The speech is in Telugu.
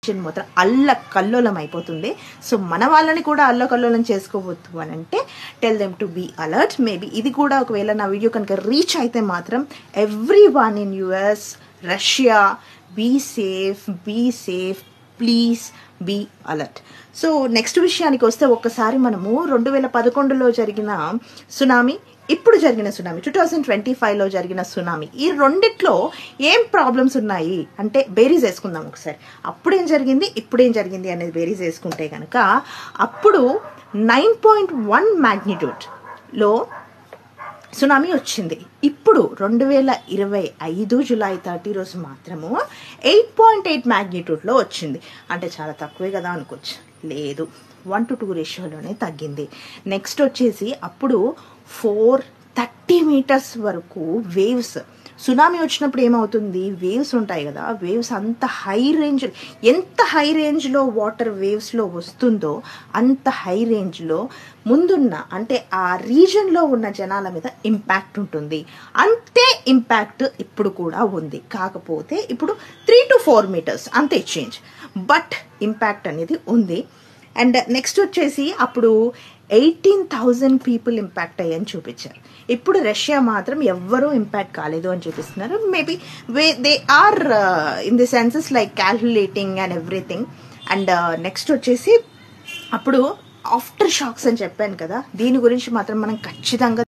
రీజియన్ మొత్తం అల్లకల్లోలం అయిపోతుంది. సో మన వాళ్ళని కూడా అల్లకల్లోలం చేసుకోవద్దు అని అంటే tell them to be alert. Maybe ఇది కూడా ఒకవేళ నా వీడియో కనుక రీచ్ అయితే మాత్రం everyone in US, Russia, be safe, please be alert. So next విషయానికి వస్తే ఒక్కసారి మనము 2011లో జరిగిన సునామీ, ఇప్పుడు జరిగిన సునామీ 2025లో జరిగిన సునామీ, ఈ రెండిట్లో ఏం ప్రాబ్లమ్స్ ఉన్నాయి అంటే బేరీజ్ వేసుకుందాం ఒకసారి. అప్పుడేం జరిగింది ఇప్పుడేం జరిగింది అనేది బేరీజ్ వేసుకుంటే కనుక అప్పుడు 9.1 మ్యాగ్నిట్యూడ్లో సునామీ వచ్చింది. ఇప్పుడు 2025 జూలై 30 రోజు మాత్రము 8.8 మ్యాగ్నిట్యూడ్లో వచ్చింది. అంటే చాలా తక్కువే కదా అనుకోవచ్చు. లేదు, 1:2 రేషియోలోనే తగ్గింది. నెక్స్ట్ వచ్చేసి అప్పుడు 430 మీటర్స్ వరకు వేవ్స్. సునామీ వచ్చినప్పుడు ఏమవుతుంది, వేవ్స్ ఉంటాయి కదా, వేవ్స్ అంత హై రేంజ్, ఎంత హై రేంజ్లో వాటర్ వేవ్స్లో వస్తుందో అంత హై రేంజ్లో ముందున్న అంటే ఆ రీజన్లో ఉన్న జనాల మీద ఇంపాక్ట్ ఉంటుంది. అంతే ఇంపాక్ట్ ఇప్పుడు కూడా ఉంది. కాకపోతే ఇప్పుడు 3 to 4 మీటర్స్ అంతే చేంజ్, బట్ ఇంపాక్ట్ అనేది ఉంది. అండ్ నెక్స్ట్ వచ్చేసి అప్పుడు 18,000 పీపుల్ ఇంపాక్ట్ అయ్యని చూపించారు. ఇప్పుడు రష్యా మాత్రం ఎవ్వరూ ఇంపాక్ట్ కాలేదు అని చూపిస్తున్నారు. Maybe they are in the senses like calculating and everything. And next వచ్చేసి అప్పుడు ఆఫ్టర్ షాక్స్ అని చెప్పాను కదా, దీని గురించి మాత్రం మనం ఖచ్చితంగా